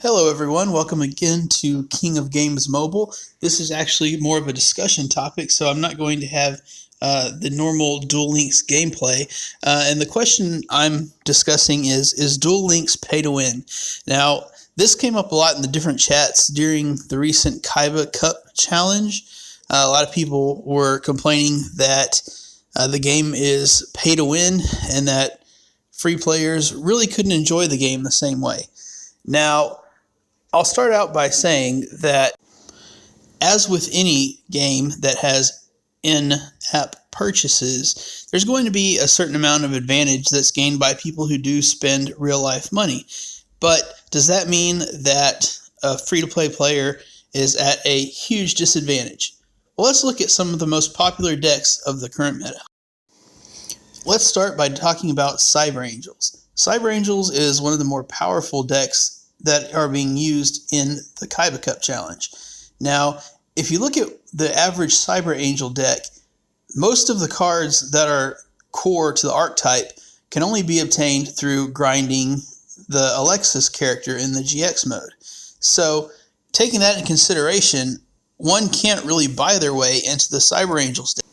Hello everyone, welcome again to King of Games Mobile. This is actually more of a discussion topic, so I'm not going to have the normal Duel Links gameplay. And the question I'm discussing is Duel Links pay to win? Now, this came up a lot in the different chats during the recent Kaiba Cup challenge. A lot of people were complaining that the game is pay to win and that free players really couldn't enjoy the game the same way. Now, I'll start out by saying that, as with any game that has in-app purchases, there's going to be a certain amount of advantage that's gained by people who do spend real-life money. But does that mean that a free-to-play player is at a huge disadvantage? Well, let's look at some of the most popular decks of the current meta. Let's start by talking about Cyber Angels. Cyber Angels is one of the more powerful decks that are being used in the Kaiba Cup challenge. Now, if you look at the average Cyber Angel deck, most of the cards that are core to the archetype can only be obtained through grinding the Alexis character in the GX mode. So, taking that into consideration, one can't really buy their way into the Cyber Angels deck.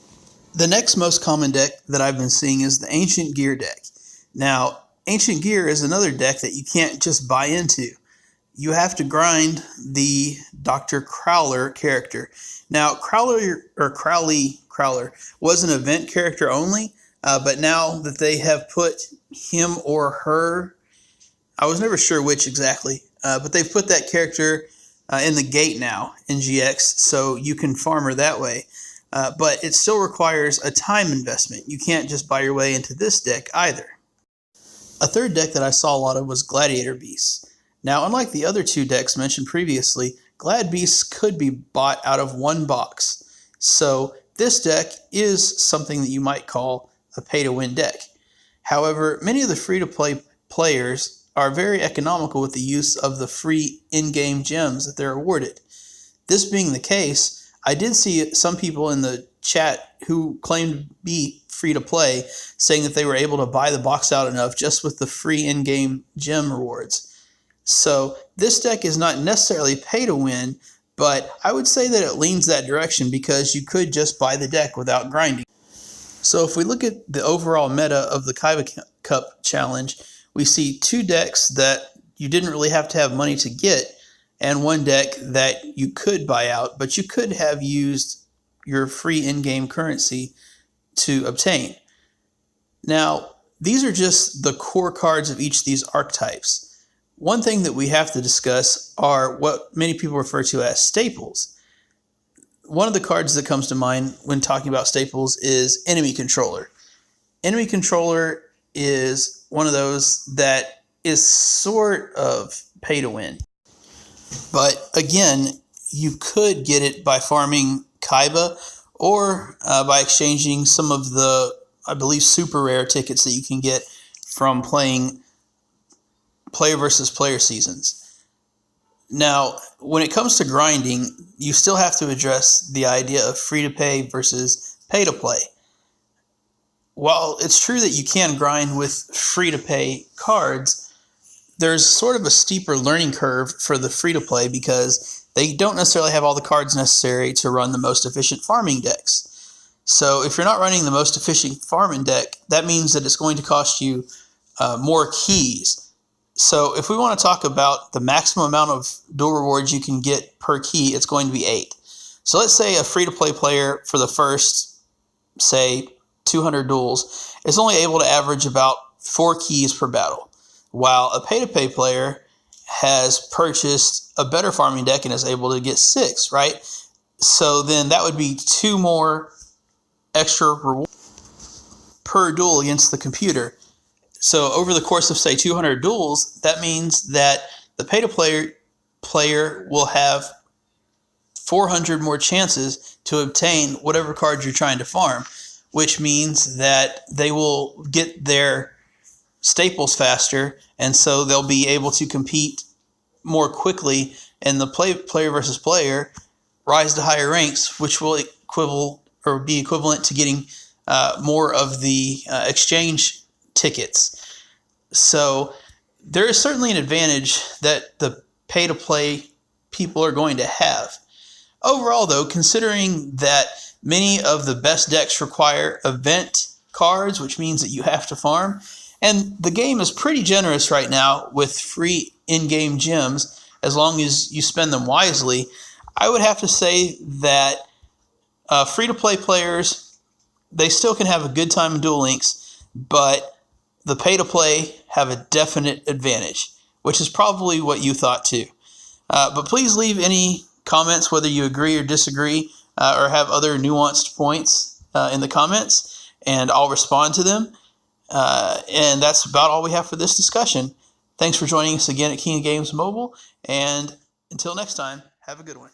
The next most common deck that I've been seeing is the Ancient Gear deck. Now, Ancient Gear is another deck that you can't just buy into. You have to grind the Dr. Crowler character. Now, Crowler was an event character only, but now that they have put him or her, I was never sure which exactly, but they've put that character in the gate now in GX, so you can farm her that way. But it still requires a time investment. You can't just buy your way into this deck either. A third deck that I saw a lot of was Gladiator Beasts. Now, unlike the other two decks mentioned previously, Glad Beasts could be bought out of one box. So this deck is something that you might call a pay-to-win deck. However, many of the free-to-play players are very economical with the use of the free in-game gems that they're awarded. This being the case, I did see some people in the chat who claimed to be free-to-play saying that they were able to buy the box out enough just with the free in-game gem rewards. So this deck is not necessarily pay to win, but I would say that it leans that direction because you could just buy the deck without grinding. So if we look at the overall meta of the Kaiba Cup challenge, we see two decks that you didn't really have to have money to get, and one deck that you could buy out, but you could have used your free in-game currency to obtain. Now, these are just the core cards of each of these archetypes. One thing that we have to discuss are what many people refer to as staples. One of the cards that comes to mind when talking about staples is Enemy Controller. Enemy Controller is one of those that is sort of pay to win. But again, you could get it by farming Kaiba or by exchanging some of the, I believe, super rare tickets that you can get from playing player versus player seasons. Now, when it comes to grinding, you still have to address the idea of free-to-pay versus pay-to-play. While it's true that you can grind with free-to-pay cards, there's sort of a steeper learning curve for the free-to-play because they don't necessarily have all the cards necessary to run the most efficient farming decks. So if you're not running the most efficient farming deck, that means that it's going to cost you more keys. So if we want to talk about the maximum amount of duel rewards you can get per key, it's going to be 8. So let's say a free-to-play player for the first, say, 200 duels is only able to average about 4 keys per battle, while a pay-to-play player has purchased a better farming deck and is able to get 6, right? So then that would be 2 more extra rewards per duel against the computer. So over the course of, say, 200 duels, that means that the pay-to-play player will have 400 more chances to obtain whatever cards you're trying to farm, which means that they will get their staples faster, and so they'll be able to compete more quickly, and the player versus player rise to higher ranks, which will be equivalent to getting more of the exchange tickets. So there is certainly an advantage that the pay-to-play people are going to have. Overall, though, considering that many of the best decks require event cards, which means that you have to farm, and the game is pretty generous right now with free in-game gems as long as you spend them wisely, I would have to say that free-to-play players, they still can have a good time in Duel Links, but the pay-to-play have a definite advantage, which is probably what you thought too. But please leave any comments, whether you agree or disagree, or have other nuanced points in the comments, and I'll respond to them. And that's about all we have for this discussion. Thanks for joining us again at King of Games Mobile, and until next time, have a good one.